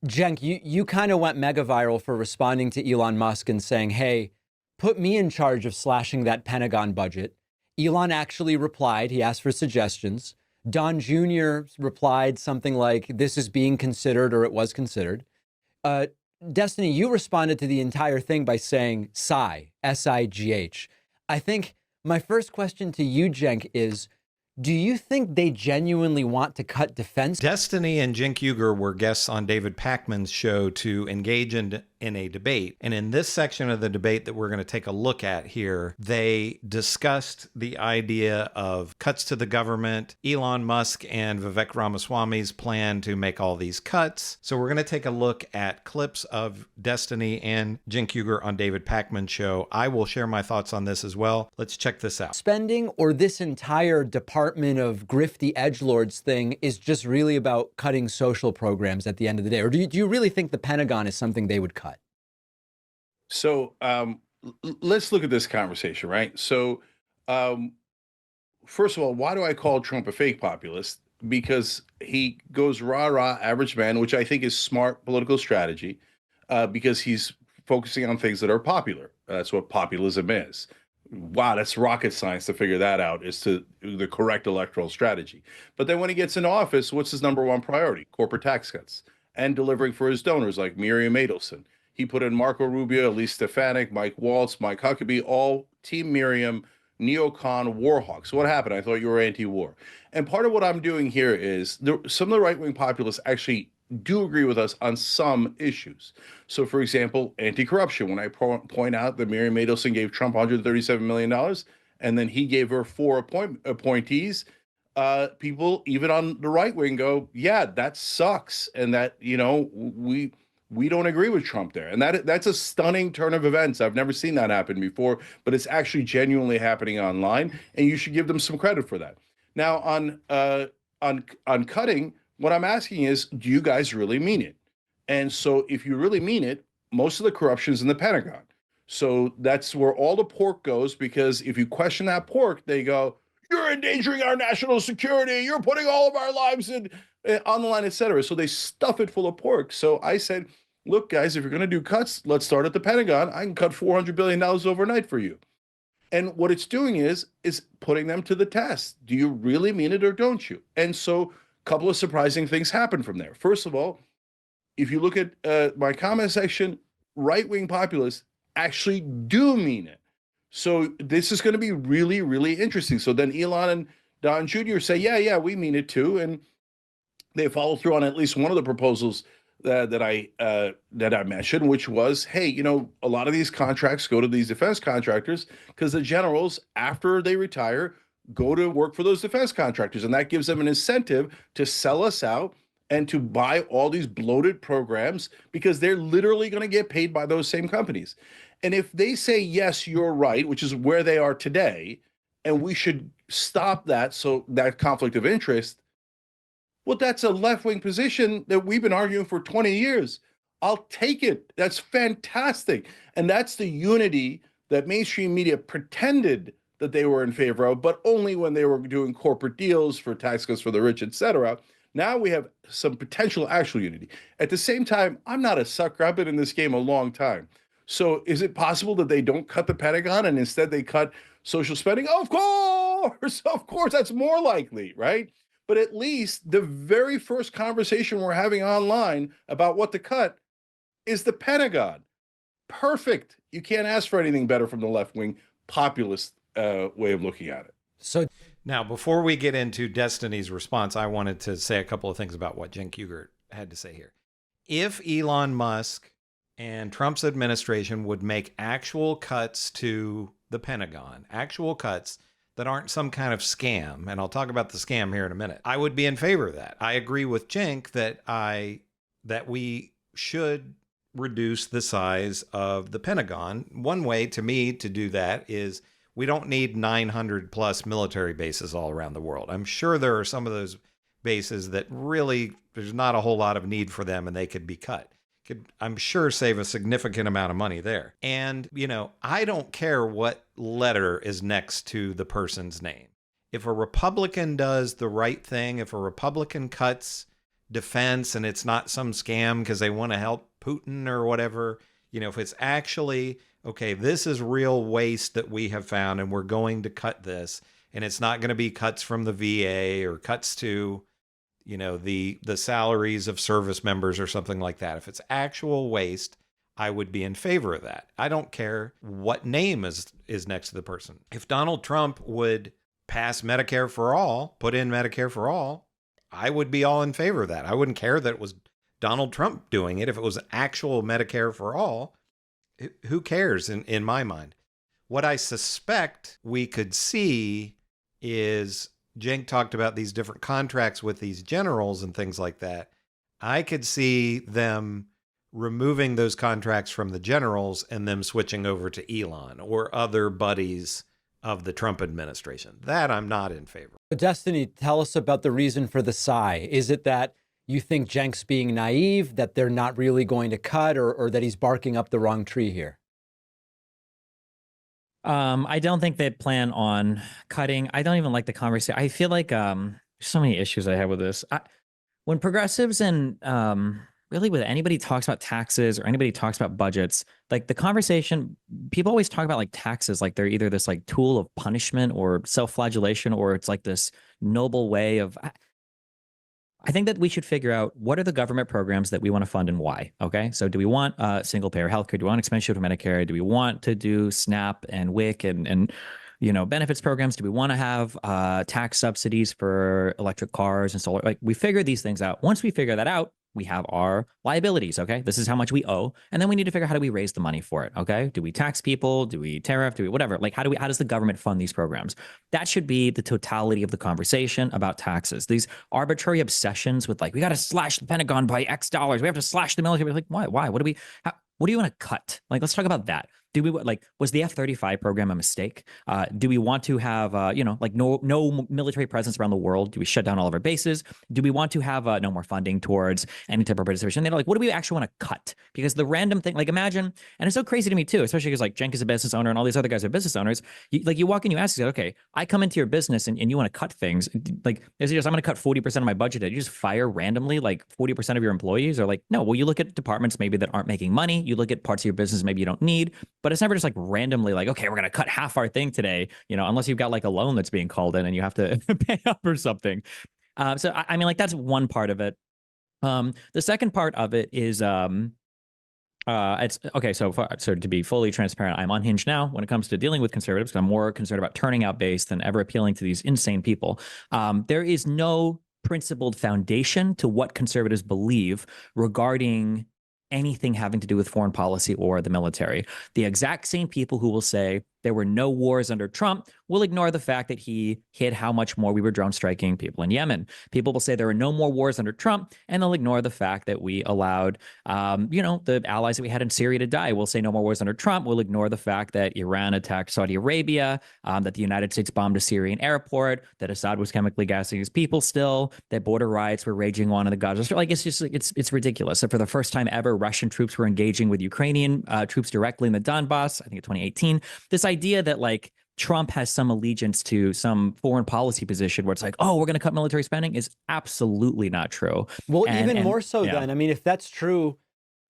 Cenk, you kind of went mega viral for responding to Elon Musk and saying, hey, put me in charge of slashing that Pentagon budget. Elon actually replied. He asked for suggestions. Don Jr. replied something like, this is being considered, or it was considered. Destiny, you responded to the entire thing by saying sigh, S-I-G-H. I think my first question to you, Cenk, is, do you think they genuinely want to cut defense? Destiny and Cenk Uygur were guests on David Pakman's show to engage in a debate. And in this section of the debate that we're going to take a look at here, they discussed the idea of cuts to the government, Elon Musk and Vivek Ramaswamy's plan to make all these cuts. So we're going to take a look at clips of Destiny and Cenk Uygur on David Pakman's show. I will share my thoughts on this as well. Let's check this out. Spending, or this entire Department of Grifty Edgelords thing is just really about cutting social programs at the end of the day? Or do you really think the Pentagon is something they would cut? So let's look at this conversation, right? So first of all, why do I call Trump a fake populist? Because he goes rah-rah average man, which I think is smart political strategy, because he's focusing on things that are popular. That's what populism is. Wow, that's rocket science to figure that out as to the correct electoral strategy. But then when he gets in office, what's his number one priority? Corporate tax cuts and delivering for his donors like Miriam Adelson. He put in Marco Rubio, Elise Stefanik, Mike Waltz, Mike Huckabee, all Team Miriam, neocon war hawks. What happened? I thought you were anti-war. And part of what I'm doing here is some of the right-wing populists actually do agree with us on some issues. So, for example, anti-corruption. When I point out that Miriam Adelson gave Trump $137 million, and then he gave her 4 appointees, people, even on the right wing, go, yeah, that sucks. And that, you know, we don't agree with Trump there. And that's a stunning turn of events. I've never seen that happen before, but it's actually genuinely happening online, and you should give them some credit for that. Now, on cutting, what I'm asking is, do you guys really mean it? And so if you really mean it, most of the corruption is in the Pentagon. So that's where all the pork goes, because if you question that pork, they go, you're endangering our national security. You're putting all of our lives on the line, et cetera. So they stuff it full of pork. So I said, look, guys, if you're going to do cuts, let's start at the Pentagon. I can cut $400 billion overnight for you. And what it's doing is putting them to the test. Do you really mean it or don't you? And so a couple of surprising things happen from there. First of all, if you look at my comment section, right-wing populists actually do mean it. So this is going to be really, really interesting. So then Elon and Don Jr. say, yeah, we mean it too. And they follow through on at least one of the proposals that I mentioned, which was, hey, you know, a lot of these contracts go to these defense contractors because the generals, after they retire, go to work for those defense contractors. And that gives them an incentive to sell us out and to buy all these bloated programs because they're literally going to get paid by those same companies. And if they say, yes, you're right, which is where they are today, and we should stop that, so that conflict of interest, well, that's a left-wing position that we've been arguing for 20 years. I'll take it. That's fantastic. And that's the unity that mainstream media pretended that they were in favor of, but only when they were doing corporate deals for tax cuts for the rich, et cetera. Now we have some potential actual unity. At the same time, I'm not a sucker. I've been in this game a long time. So is it possible that they don't cut the Pentagon and instead they cut social spending? Of course, that's more likely, right? But at least the very first conversation we're having online about what to cut is the Pentagon. Perfect. You can't ask for anything better from the left-wing populist way of looking at it. So now, before we get into Destiny's response, I wanted to say a couple of things about what Cenk Uygur had to say here. If Elon Musk and Trump's administration would make actual cuts to the Pentagon, actual cuts that aren't some kind of scam, and I'll talk about the scam here in a minute, I would be in favor of that. I agree with Cenk that we should reduce the size of the Pentagon. One way to me to do that is we don't need 900 plus military bases all around the world. I'm sure there are some of those bases that really, there's not a whole lot of need for them and they could be cut. Could, I'm sure, save a significant amount of money there. And, you know, I don't care what letter is next to the person's name. If a Republican does the right thing, if a Republican cuts defense and it's not some scam because they want to help Putin or whatever, if it's actually, okay, this is real waste that we have found and we're going to cut this, and it's not going to be cuts from the VA or cuts to, the salaries of service members or something like that. If it's actual waste, I would be in favor of that. I don't care what name is next to the person. If Donald Trump would pass Medicare for all, put in Medicare for all, I would be all in favor of that. I wouldn't care that it was Donald Trump doing it. If it was actual Medicare for all, who cares in my mind? What I suspect we could see is, Cenk talked about these different contracts with these generals and things like that. I could see them removing those contracts from the generals and them switching over to Elon or other buddies of the Trump administration. That I'm not in favor. Destiny, tell us about the reason for the sigh. Is it that you think Cenk's being naive, that they're not really going to cut, or that he's barking up the wrong tree here? I don't think they plan on cutting. I don't even like the conversation. I feel like so many issues I have with this. When progressives and really with anybody talks about taxes or anybody talks about budgets, like the conversation, people always talk about like taxes, like they're either this like tool of punishment or self-flagellation, or it's like this noble way of. I think that we should figure out what are the government programs that we want to fund and why. Okay. So do we want single payer healthcare? Do we want expense shield for Medicare? Do we want to do SNAP and WIC and benefits programs? Do we want to have tax subsidies for electric cars and solar? Like, we figure these things out. Once we figure that out, we have our liabilities. Okay. This is how much we owe. And then we need to figure out, how do we raise the money for it? Okay. Do we tax people? Do we tariff? Do we whatever? Like, how does the government fund these programs? That should be the totality of the conversation about taxes. These arbitrary obsessions with like, we got to slash the Pentagon by X dollars. We have to slash the military. Like, why? What do you want to cut? Like, let's talk about that. Do we was the F-35 program a mistake? Do we want to have no military presence around the world? Do we shut down all of our bases? Do we want to have no more funding towards any type of participation? They're like, what do we actually want to cut? Because the random thing, like, imagine, and it's so crazy to me too, especially because like Cenk is a business owner and all these other guys are business owners. You walk in, you ask, okay, I come into your business and you want to cut things. Like, is it just, I'm going to cut 40% of my budget? Did you just fire randomly like 40% of your employees? Or like, no, well, you look at departments maybe that aren't making money. You look at parts of your business maybe you don't need. But it's never just like randomly like, okay, we're going to cut half our thing today, unless you've got like a loan that's being called in and you have to pay up or something. So I mean, like, that's one part of it. The second part of it is, it's okay. So to be fully transparent, I'm unhinged now when it comes to dealing with conservatives, because I'm more concerned about turning out base than ever appealing to these insane people. There is no principled foundation to what conservatives believe regarding anything having to do with foreign policy or the military. The exact same people who will say there were no wars under Trump will ignore the fact that he hid how much more we were drone striking people in Yemen. People will say there were no more wars under Trump, and they'll ignore the fact that we allowed, the allies that we had in Syria to die. We'll say no more wars under Trump. We'll ignore the fact that Iran attacked Saudi Arabia, that the United States bombed a Syrian airport, that Assad was chemically gassing his people still, that border riots were raging on in the Gaza Strip. Like, it's just, it's ridiculous. So for the first time ever, Russian troops were engaging with Ukrainian troops directly in the Donbass, I think in 2018. This idea that like Trump has some allegiance to some foreign policy position where it's like, oh, we're going to cut military spending is absolutely not true. Well, even more so then. I mean, if that's true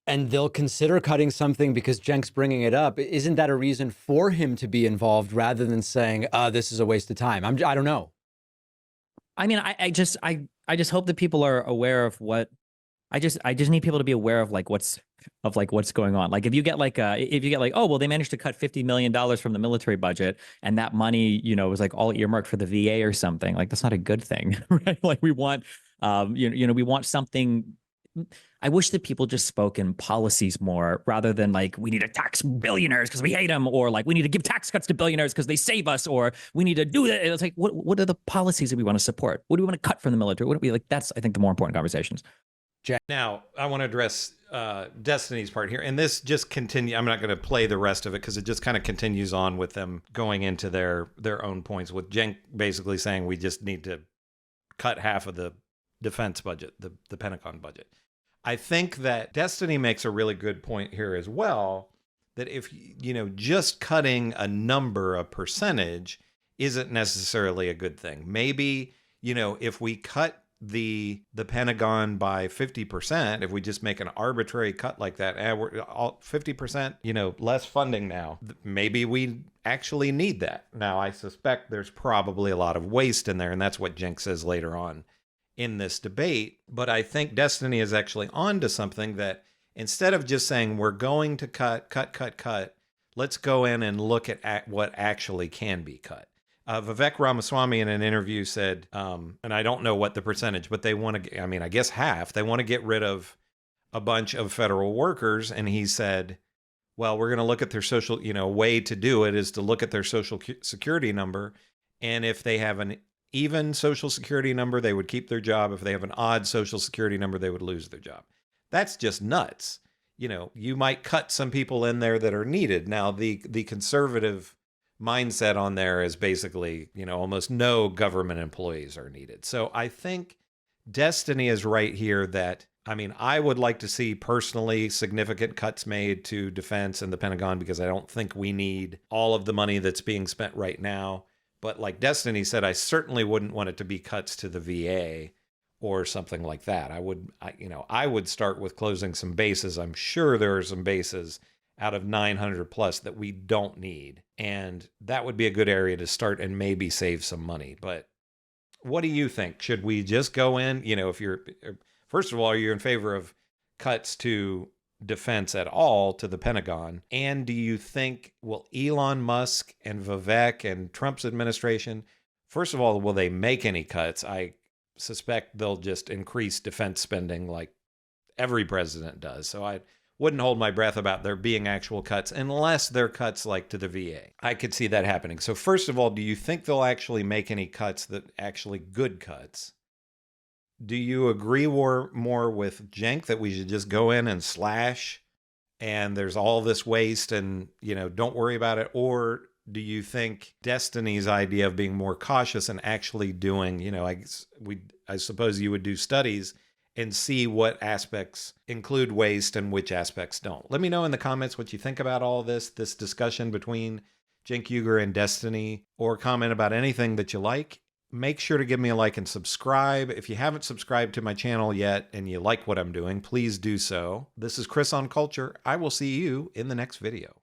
and they'll consider cutting something because Cenk's bringing it up, isn't that a reason for him to be involved rather than saying, this is a waste of time? I don't know. I mean, I just hope that people are aware of what I just need people to be aware of what's going on. Like, if you get oh, well, they managed to cut $50 million from the military budget and that money, was like all earmarked for the VA or something. Like, that's not a good thing, right? Like, we want, we want something. I wish that people just spoke in policies more rather than like, we need to tax billionaires because we hate them, or like, we need to give tax cuts to billionaires because they save us, or we need to do that. It's like, what are the policies that we want to support? What do we want to cut from the military? What do we like? That's, I think, the more important conversations. Now, I want to address Destiny's part here. And this just continue. I'm not going to play the rest of it because it just kind of continues on with them going into their own points, with Cenk basically saying we just need to cut half of the defense budget, the Pentagon budget. I think that Destiny makes a really good point here as well, that if, just cutting a percentage isn't necessarily a good thing. Maybe, if we cut the Pentagon by 50%, if we just make an arbitrary cut like that, we're all 50%, less funding now, maybe we actually need that. Now, I suspect there's probably a lot of waste in there, and that's what Cenk says later on in this debate. But I think Destiny is actually onto something, that instead of just saying we're going to cut, let's go in and look at what actually can be cut. Vivek Ramaswamy in an interview said, and I don't know what the percentage, but they want to, I guess half, they want to get rid of a bunch of federal workers. And he said, well, we're going to look at their social, a way to do it is to look at their social security number. And if they have an even social security number, they would keep their job. If they have an odd social security number, they would lose their job. That's just nuts. You might cut some people in there that are needed. Now, the conservative mindset on there is basically, almost no government employees are needed. So I think Destiny is right here that, I would like to see personally significant cuts made to defense and the Pentagon, because I don't think we need all of the money that's being spent right now. But like Destiny said, I certainly wouldn't want it to be cuts to the VA or something like that. I would start with closing some bases. I'm sure there are some bases out of 900 plus that we don't need. And that would be a good area to start and maybe save some money. But what do you think? Should we just go in, first of all, are you in favor of cuts to defense at all, to the Pentagon? And do you think, will Elon Musk and Vivek and Trump's administration, first of all, will they make any cuts? I suspect they'll just increase defense spending like every president does. So I wouldn't hold my breath about there being actual cuts unless they're cuts like to the VA. I could see that happening. So first of all, do you think they'll actually make any cuts that actually good cuts? Do you agree more with Cenk that we should just go in and slash and there's all this waste and, don't worry about it? Or do you think Destiny's idea of being more cautious and actually doing, I suppose you would do studies and see what aspects include waste and which aspects don't? Let me know in the comments what you think about all this discussion between Cenk Uygur and Destiny, or comment about anything that you like. Make sure to give me a like and subscribe. If you haven't subscribed to my channel yet and you like what I'm doing, please do so. This is Chris on Culture. I will see you in the next video.